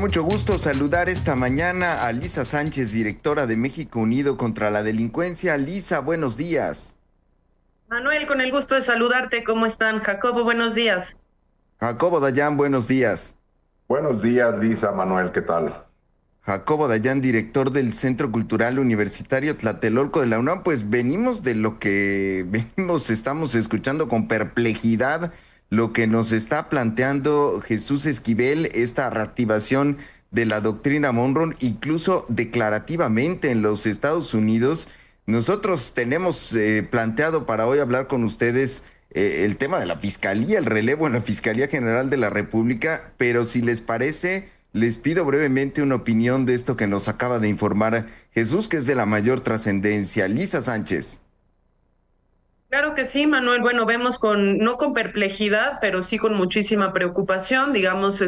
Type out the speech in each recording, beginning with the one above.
Mucho gusto saludar esta mañana a Lisa Sánchez, directora de México Unido contra la Delincuencia. Lisa, buenos días. Manuel, con el gusto de saludarte. ¿Cómo están? Jacobo, buenos días. Jacobo Dayan, buenos días. Buenos días, Lisa, Manuel, ¿qué tal? Jacobo Dayan, director del Centro Cultural Universitario Tlatelolco de la UNAM. Pues venimos de lo que estamos escuchando con perplejidad lo que nos está planteando Jesús Esquivel, esta reactivación de la doctrina Monroe, incluso declarativamente en los Estados Unidos. Nosotros tenemos planteado para hoy hablar con ustedes el tema de la Fiscalía, el relevo en la Fiscalía General de la República, pero si les parece, les pido brevemente una opinión de esto que nos acaba de informar Jesús, que es de la mayor trascendencia. Lisa Sánchez. Claro que sí, Manuel. Bueno, vemos no con perplejidad, pero sí con muchísima preocupación, digamos,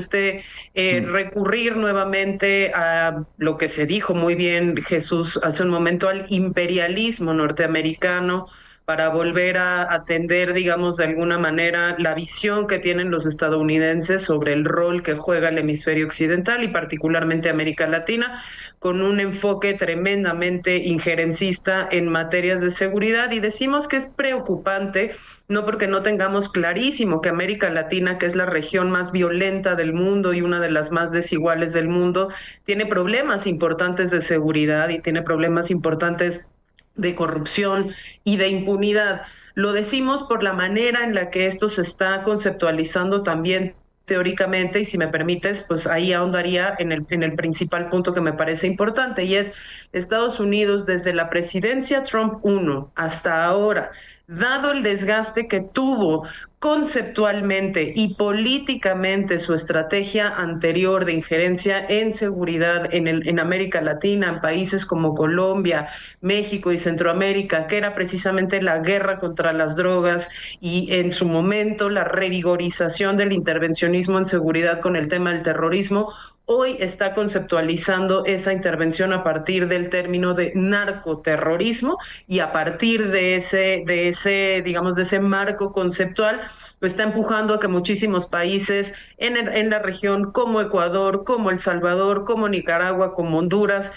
recurrir nuevamente a lo que se dijo muy bien Jesús hace un momento, al imperialismo norteamericano, para volver a atender, digamos, de alguna manera la visión que tienen los estadounidenses sobre el rol que juega el hemisferio occidental y particularmente América Latina, con un enfoque tremendamente injerencista en materias de seguridad. Y decimos que es preocupante, no porque no tengamos clarísimo que América Latina, que es la región más violenta del mundo y una de las más desiguales del mundo, tiene problemas importantes de seguridad y tiene problemas importantes de corrupción y de impunidad. Lo decimos por la manera en la que esto se está conceptualizando también teóricamente, y si me permites, pues ahí ahondaría en el principal punto que me parece importante, y es Estados Unidos desde la presidencia Trump 1 hasta ahora, dado el desgaste que tuvo conceptualmente y políticamente su estrategia anterior de injerencia en seguridad en América Latina, en países como Colombia, México y Centroamérica, que era precisamente la guerra contra las drogas y en su momento la revigorización del intervencionismo en seguridad con el tema del terrorismo. Hoy está conceptualizando esa intervención a partir del término de narcoterrorismo, y a partir digamos, de ese marco conceptual, lo está empujando a que muchísimos países en la región, como Ecuador, como El Salvador, como Nicaragua, como Honduras,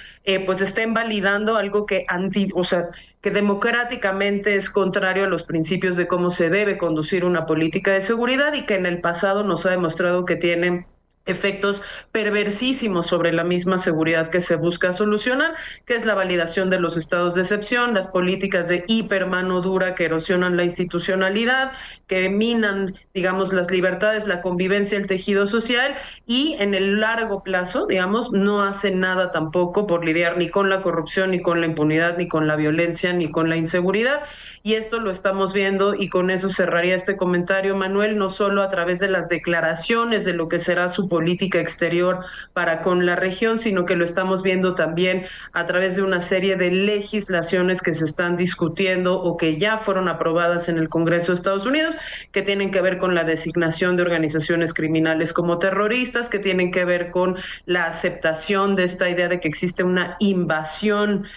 pues estén validando algo o sea, que democráticamente es contrario a los principios de cómo se debe conducir una política de seguridad, y que en el pasado nos ha demostrado que tiene efectos perversísimos sobre la misma seguridad que se busca solucionar, que es la validación de los estados de excepción, las políticas de hipermano dura que erosionan la institucionalidad, que minan, digamos, las libertades, la convivencia, el tejido social, y en el largo plazo, digamos, no hacen nada tampoco por lidiar ni con la corrupción, ni con la impunidad, ni con la violencia, ni con la inseguridad. Y esto lo estamos viendo, y con eso cerraría este comentario, Manuel, no solo a través de las declaraciones de lo que será su política exterior para con la región, sino que lo estamos viendo también a través de una serie de legislaciones que se están discutiendo o que ya fueron aprobadas en el Congreso de Estados Unidos, que tienen que ver con la designación de organizaciones criminales como terroristas, que tienen que ver con la aceptación de esta idea de que existe una invasión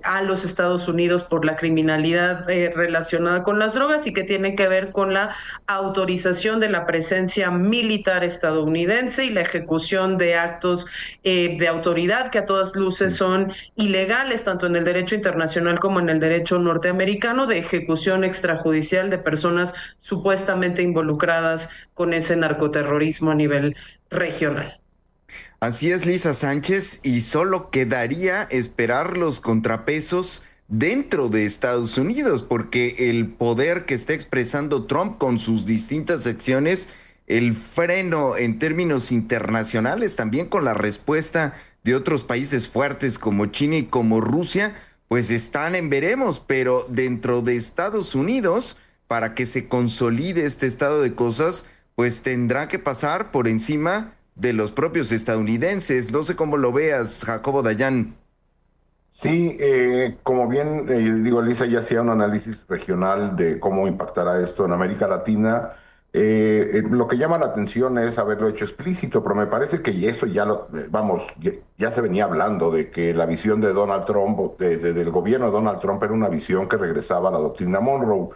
a los Estados Unidos por la criminalidad relacionada con las drogas, y que tiene que ver con la autorización de la presencia militar estadounidense y la ejecución de actos de autoridad que a todas luces son ilegales, tanto en el derecho internacional como en el derecho norteamericano, de ejecución extrajudicial de personas supuestamente involucradas con ese narcoterrorismo a nivel regional. Así es, Lisa Sánchez, y solo quedaría esperar los contrapesos dentro de Estados Unidos, porque el poder que está expresando Trump con sus distintas acciones, el freno en términos internacionales, también con la respuesta de otros países fuertes como China y como Rusia, pues están en veremos, pero dentro de Estados Unidos, para que se consolide este estado de cosas, pues tendrá que pasar por encima de los propios estadounidenses. No sé cómo lo veas, Jacobo Dayan. Sí, como bien digo, Lisa ya hacía un análisis regional de cómo impactará esto en América Latina. Lo que llama la atención es haberlo hecho explícito, pero me parece que y eso ya vamos, ya se venía hablando de que la visión de Donald Trump, del gobierno de Donald Trump, era una visión que regresaba a la doctrina Monroe.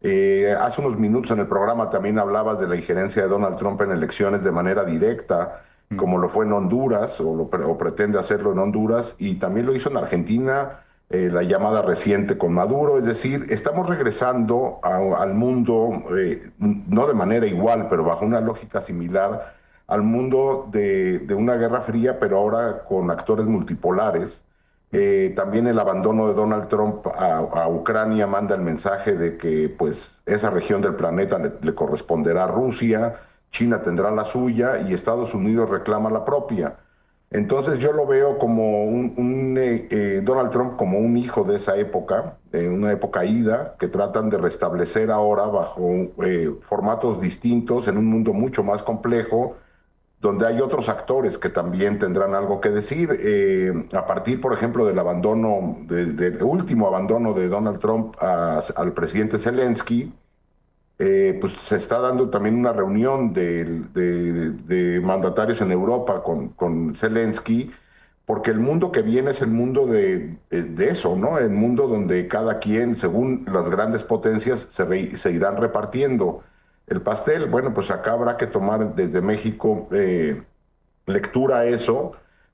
Hace unos minutos en el programa también hablabas de la injerencia de Donald Trump en elecciones de manera directa. como lo fue en Honduras, o pretende hacerlo en Honduras, y también lo hizo en Argentina, la llamada reciente con Maduro. Es decir, estamos regresando al mundo, no de manera igual, pero bajo una lógica similar, al mundo de una guerra fría, pero ahora con actores multipolares. También el abandono de Donald Trump a Ucrania manda el mensaje de que pues esa región del planeta le corresponderá a Rusia, China tendrá la suya y Estados Unidos reclama la propia. Entonces yo lo veo como Donald Trump como un hijo de esa época, una época ida, que tratan de restablecer ahora bajo formatos distintos en un mundo mucho más complejo, donde hay otros actores que también tendrán algo que decir, a partir, por ejemplo, del abandono, del último abandono de Donald Trump al presidente Zelensky. Pues se está dando también una reunión de mandatarios en Europa con Zelensky, porque el mundo que viene es el mundo de eso, ¿no? El mundo donde cada quien, según las grandes potencias, se irán repartiendo el pastel. Bueno, pues acá habrá que tomar desde México lectura a eso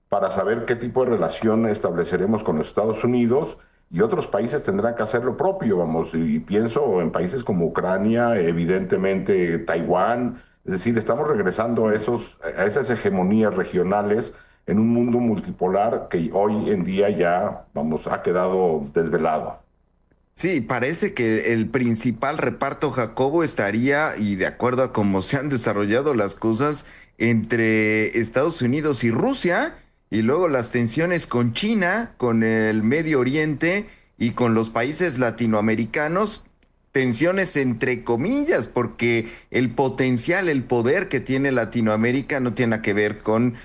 para saber qué tipo de relación estableceremos con los Estados Unidos, y otros países tendrán que hacer lo propio, vamos, y pienso en países como Ucrania, evidentemente Taiwán. Es decir, estamos regresando a esas hegemonías regionales en un mundo multipolar que hoy en día ya, vamos, ha quedado desvelado. Sí, parece que el principal reparto, Jacobo, estaría, y de acuerdo a cómo se han desarrollado las cosas, entre Estados Unidos y Rusia, y luego las tensiones con China, con el Medio Oriente y con los países latinoamericanos, tensiones entre comillas, porque el potencial, el poder que tiene Latinoamérica no tiene nada que ver con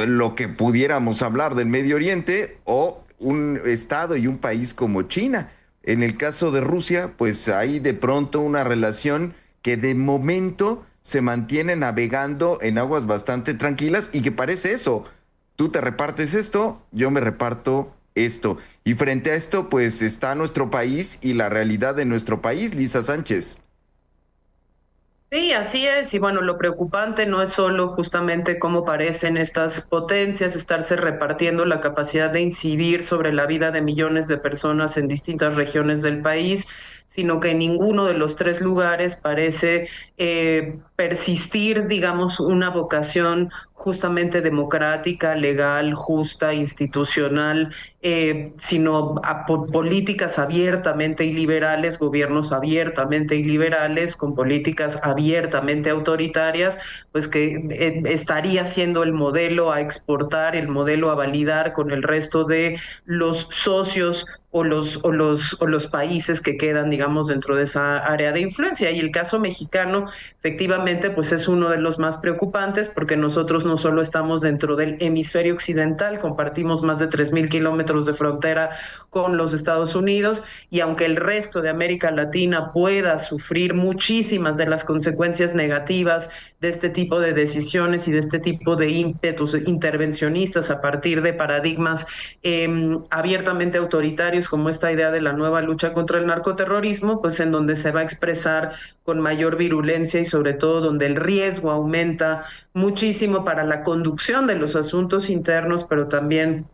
lo que pudiéramos hablar del Medio Oriente o un estado y un país como China. En el caso de Rusia, pues hay de pronto una relación que de momento se mantiene navegando en aguas bastante tranquilas y que parece eso. Tú te repartes esto, yo me reparto esto. Y frente a esto, pues está nuestro país y la realidad de nuestro país, Lisa Sánchez. Sí, así es. Y bueno, lo preocupante no es solo justamente cómo parecen estas potencias estarse repartiendo la capacidad de incidir sobre la vida de millones de personas en distintas regiones del país, sino que en ninguno de los tres lugares parece persistir, digamos, una vocación justamente democrática, legal, justa, institucional, sino políticas abiertamente iliberales, gobiernos abiertamente iliberales, con políticas abiertamente autoritarias, pues que estaría siendo el modelo a exportar, el modelo a validar con el resto de los socios o los países que quedan, digamos, dentro de esa área de influencia. Y el caso mexicano, efectivamente, pues es uno de los más preocupantes, porque nosotros no solo estamos dentro del hemisferio occidental, compartimos más de 3.000 kilómetros de frontera con los Estados Unidos, y aunque el resto de América Latina pueda sufrir muchísimas de las consecuencias negativas de este tipo de decisiones y de este tipo de ímpetus intervencionistas a partir de paradigmas abiertamente autoritarios, como esta idea de la nueva lucha contra el narcoterrorismo, pues en donde se va a expresar con mayor virulencia y sobre todo donde el riesgo aumenta muchísimo para la conducción de los asuntos internos, pero también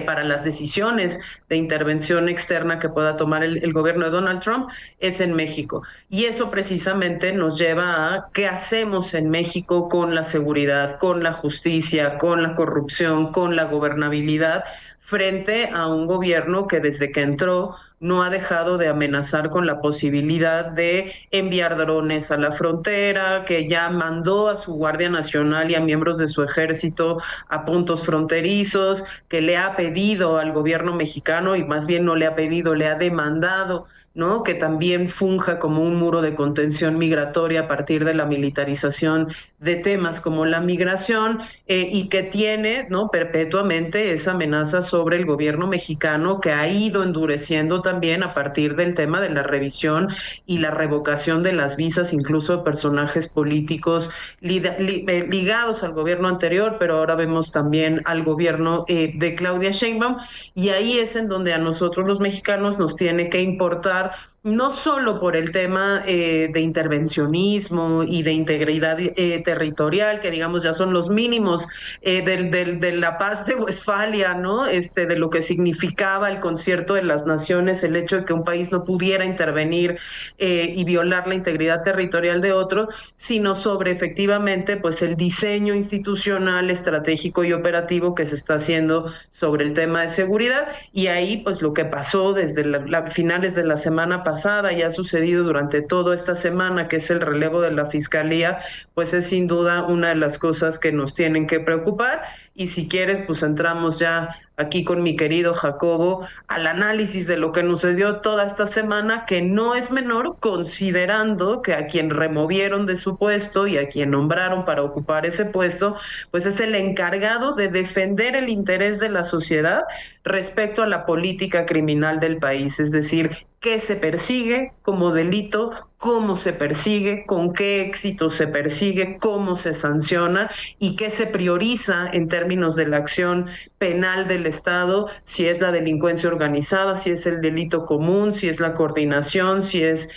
para las decisiones de intervención externa que pueda tomar el gobierno de Donald Trump, es en México. Y eso precisamente nos lleva a qué hacemos en México con la seguridad, con la justicia, con la corrupción, con la gobernabilidad, frente a un gobierno que desde que entró no ha dejado de amenazar con la posibilidad de enviar drones a la frontera, que ya mandó a su Guardia Nacional y a miembros de su ejército a puntos fronterizos, que le ha pedido al gobierno mexicano, y más bien no le ha pedido, le ha demandado, ¿no?, que también funja como un muro de contención migratoria a partir de la militarización de temas como la migración, y que tiene, ¿no?, perpetuamente esa amenaza sobre el gobierno mexicano, que ha ido endureciendo también a partir del tema de la revisión y la revocación de las visas, incluso de personajes políticos ligados al gobierno anterior, pero ahora vemos también al gobierno de Claudia Sheinbaum, y ahí es en donde a nosotros los mexicanos nos tiene que importar no solo por el tema de intervencionismo y de integridad territorial, que digamos ya son los mínimos de la paz de Westfalia, ¿no? De lo que significaba el concierto de las naciones, el hecho de que un país no pudiera intervenir y violar la integridad territorial de otro, sino sobre efectivamente pues el diseño institucional, estratégico y operativo que se está haciendo sobre el tema de seguridad. Y ahí pues lo que pasó desde finales de la semana pasada y ha sucedido durante toda esta semana, que es el relevo de la fiscalía, pues es sin duda una de las cosas que nos tienen que preocupar. Y si quieres, pues entramos ya aquí con mi querido Jacobo al análisis de lo que nos sucedió toda esta semana, que no es menor, considerando que a quien removieron de su puesto y a quien nombraron para ocupar ese puesto, pues es el encargado de defender el interés de la sociedad respecto a la política criminal del país, es decir, qué se persigue como delito, cómo se persigue, con qué éxito se persigue, cómo se sanciona y qué se prioriza en términos de la acción penal del Estado, si es la delincuencia organizada, si es el delito común, si es la coordinación, si es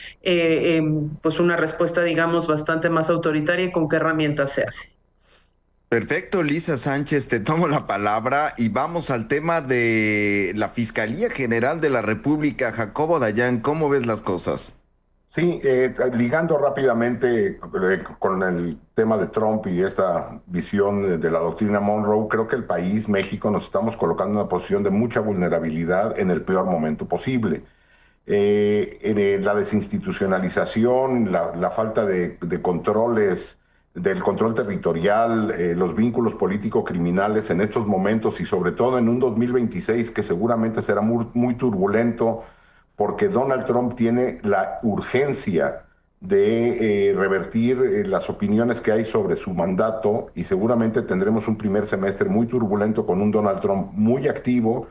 pues una respuesta, digamos, bastante más autoritaria y con qué herramientas se hace. Perfecto, Lisa Sánchez, te tomo la palabra y vamos al tema de la Fiscalía General de la República. Jacobo Dayan, ¿cómo ves las cosas? Sí, ligando rápidamente con el tema de Trump y esta visión de la doctrina Monroe, creo que el país, México, nos estamos colocando en una posición de mucha vulnerabilidad en el peor momento posible. La desinstitucionalización, la falta de controles, del control territorial, los vínculos político-criminales en estos momentos y sobre todo en un 2026 que seguramente será muy turbulento porque Donald Trump tiene la urgencia de revertir las opiniones que hay sobre su mandato y seguramente tendremos un primer semestre muy turbulento con un Donald Trump muy activo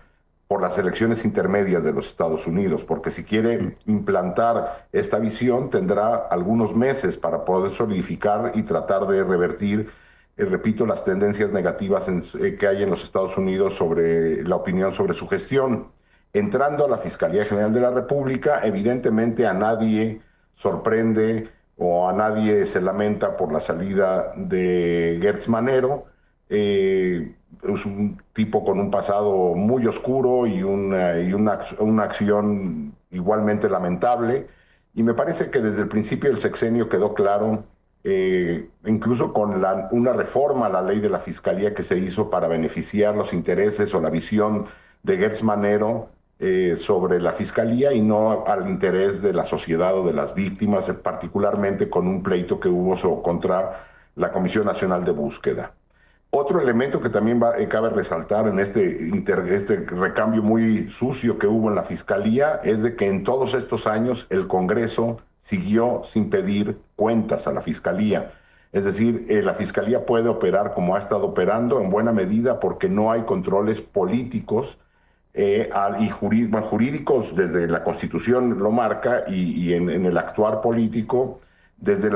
por las elecciones intermedias de los Estados Unidos, porque si quiere implantar esta visión tendrá algunos meses para poder solidificar y tratar de revertir, repito, las tendencias negativas que hay en los Estados Unidos sobre la opinión sobre su gestión. Entrando a la Fiscalía General de la República, evidentemente a nadie sorprende o a nadie se lamenta por la salida de Gertz Manero. Es un tipo con un pasado muy oscuro y una acción igualmente lamentable. Y me parece que desde el principio del sexenio quedó claro, incluso con una reforma a la ley de la Fiscalía que se hizo para beneficiar los intereses o la visión de Gertz Manero sobre la Fiscalía y no al interés de la sociedad o de las víctimas, particularmente con un pleito que hubo contra la Comisión Nacional de Búsqueda. Otro elemento que también cabe resaltar en este recambio muy sucio que hubo en la Fiscalía es de que en todos estos años el Congreso siguió sin pedir cuentas a la Fiscalía. Es decir, la Fiscalía puede operar como ha estado operando en buena medida porque no hay controles políticos y jurídicos desde la Constitución lo marca y en el actuar político desde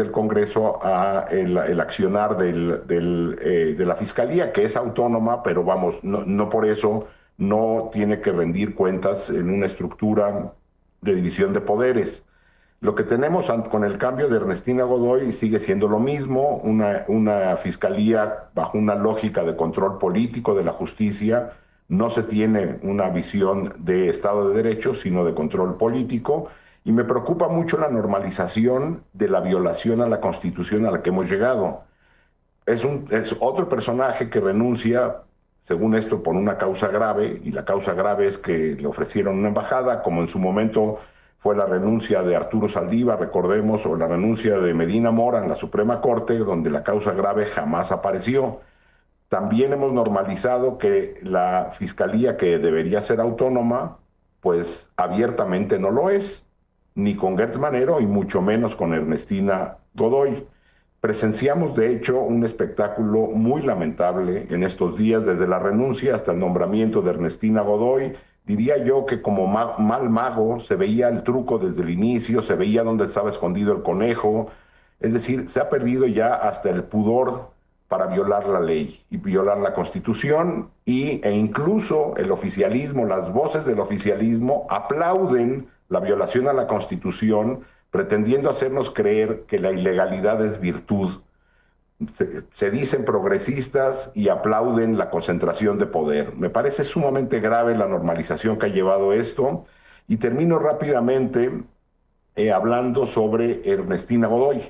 el Congreso a el accionar de la Fiscalía, que es autónoma, pero vamos, no por eso no tiene que rendir cuentas en una estructura de división de poderes. Lo que tenemos con el cambio de Ernestina Godoy sigue siendo lo mismo, una fiscalía bajo una lógica de control político de la justicia. No se tiene una visión de Estado de Derecho, sino de control político. Y me preocupa mucho la normalización de la violación a la Constitución a la que hemos llegado. Es otro personaje que renuncia, según esto, por una causa grave, y la causa grave es que le ofrecieron una embajada, como en su momento fue la renuncia de Arturo Saldívar, recordemos, o la renuncia de Medina Mora en la Suprema Corte, donde la causa grave jamás apareció. También hemos normalizado que la Fiscalía, que debería ser autónoma, pues abiertamente no lo es, ni con Gertz Manero y mucho menos con Ernestina Godoy. Presenciamos, de hecho, un espectáculo muy lamentable en estos días, desde la renuncia hasta el nombramiento de Ernestina Godoy. Diría yo que como mal mago se veía el truco desde el inicio, se veía dónde estaba escondido el conejo. Es decir, se ha perdido ya hasta el pudor para violar la ley y violar la Constitución e incluso el oficialismo, las voces del oficialismo aplauden la violación a la Constitución, pretendiendo hacernos creer que la ilegalidad es virtud. Se dicen progresistas y aplauden la concentración de poder. Me parece sumamente grave la normalización que ha llevado esto. Y termino rápidamente hablando sobre Ernestina Godoy.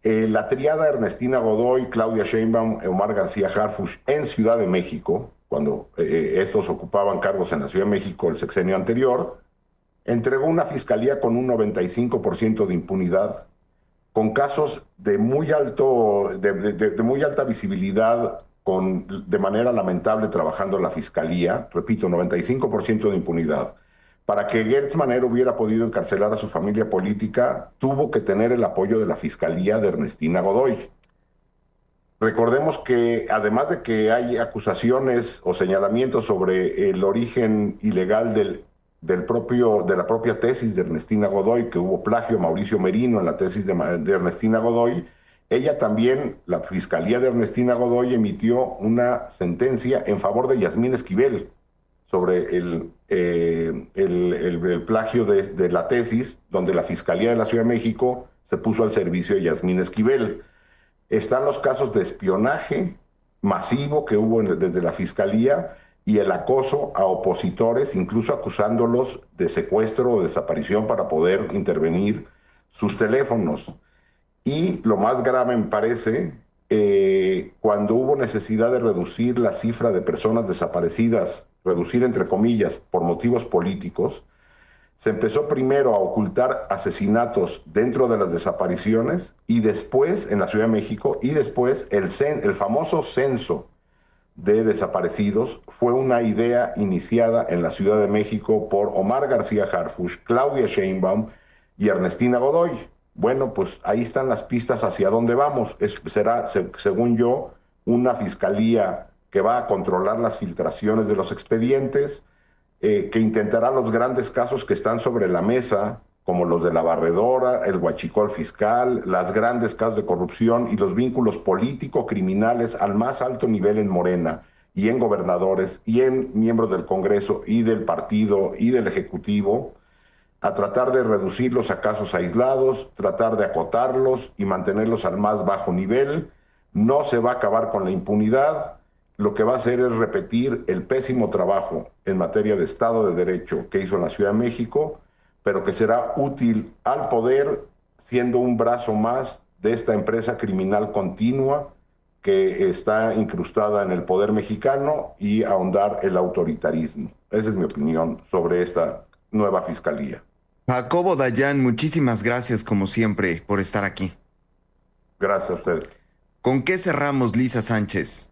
La triada Ernestina Godoy, Claudia Sheinbaum, Omar García Harfuch en Ciudad de México, cuando estos ocupaban cargos en la Ciudad de México el sexenio anterior, entregó una fiscalía con un 95% de impunidad, con casos de muy alta visibilidad, de manera lamentable trabajando la fiscalía, repito, 95% de impunidad. Para que Gertz Manero hubiera podido encarcelar a su familia política, tuvo que tener el apoyo de la fiscalía de Ernestina Godoy. Recordemos que además de que hay acusaciones o señalamientos sobre el origen ilegal de la propia tesis de Ernestina Godoy, que hubo plagio a Mauricio Merino en la tesis de Ernestina Godoy, ella también, la fiscalía de Ernestina Godoy, emitió una sentencia en favor de Yasmín Esquivel sobre el plagio de la tesis, donde la Fiscalía de la Ciudad de México se puso al servicio de Yasmín Esquivel. Están los casos de espionaje masivo que hubo desde la Fiscalía y el acoso a opositores, incluso acusándolos de secuestro o desaparición para poder intervenir sus teléfonos. Y lo más grave me parece, cuando hubo necesidad de reducir la cifra de personas desaparecidas, reducir entre comillas, por motivos políticos, se empezó primero a ocultar asesinatos dentro de las desapariciones y después, en la Ciudad de México, y después el famoso censo de desaparecidos fue una idea iniciada en la Ciudad de México por Omar García Harfuch, Claudia Sheinbaum y Ernestina Godoy. Bueno, pues ahí están las pistas hacia dónde vamos. Será, según yo, una fiscalía que va a controlar las filtraciones de los expedientes, que intentará los grandes casos que están sobre la mesa, como los de la barredora, el huachicol fiscal, las grandes casos de corrupción y los vínculos político-criminales al más alto nivel en Morena y en gobernadores y en miembros del Congreso y del partido y del Ejecutivo, a tratar de reducirlos a casos aislados, tratar de acotarlos y mantenerlos al más bajo nivel. No se va a acabar con la impunidad. Lo que va a hacer es repetir el pésimo trabajo en materia de Estado de Derecho que hizo en la Ciudad de México, pero que será útil al poder, siendo un brazo más de esta empresa criminal continua que está incrustada en el poder mexicano y ahondar el autoritarismo. Esa es mi opinión sobre esta nueva fiscalía. Jacobo Dayan, muchísimas gracias como siempre por estar aquí. Gracias a ustedes. ¿Con qué cerramos, Lisa Sánchez?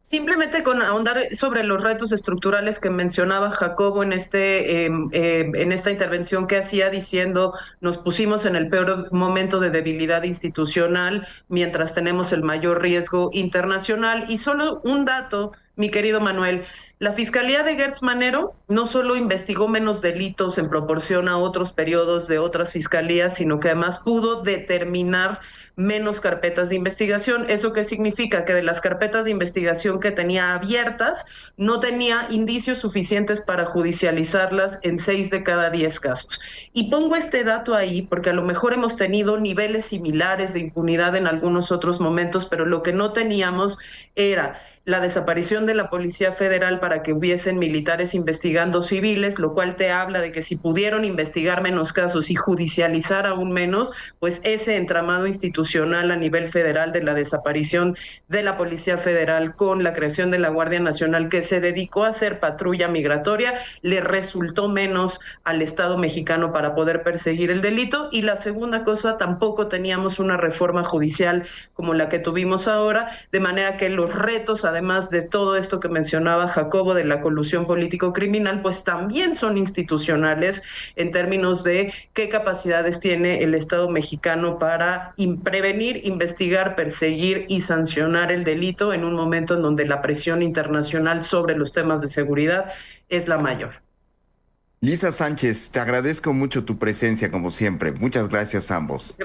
Simplemente con ahondar sobre los retos estructurales que mencionaba Jacobo en esta intervención que hacía diciendo nos pusimos en el peor momento de debilidad institucional mientras tenemos el mayor riesgo internacional. Y solo un dato, mi querido Manuel, la Fiscalía de Gertz Manero no solo investigó menos delitos en proporción a otros periodos de otras fiscalías, sino que además pudo determinar menos carpetas de investigación. ¿Eso qué significa? Que de las carpetas de investigación que tenía abiertas, no tenía indicios suficientes para judicializarlas en 6 de cada 10 casos. Y pongo este dato ahí porque a lo mejor hemos tenido niveles similares de impunidad en algunos otros momentos, pero lo que no teníamos era la desaparición de la Policía Federal para que hubiesen militares investigando civiles, lo cual te habla de que si pudieron investigar menos casos y judicializar aún menos, pues ese entramado institucional a nivel federal de la desaparición de la Policía Federal con la creación de la Guardia Nacional que se dedicó a hacer patrulla migratoria, le resultó menos al Estado mexicano para poder perseguir el delito. Y la segunda cosa, tampoco teníamos una reforma judicial como la que tuvimos ahora, de manera que los retos, además de todo esto que mencionaba Jacobo de la colusión político-criminal, pues también son institucionales en términos de qué capacidades tiene el Estado mexicano para prevenir, investigar, perseguir y sancionar el delito en un momento en donde la presión internacional sobre los temas de seguridad es la mayor. Lisa Sánchez, te agradezco mucho tu presencia como siempre. Muchas gracias a ambos. Gracias.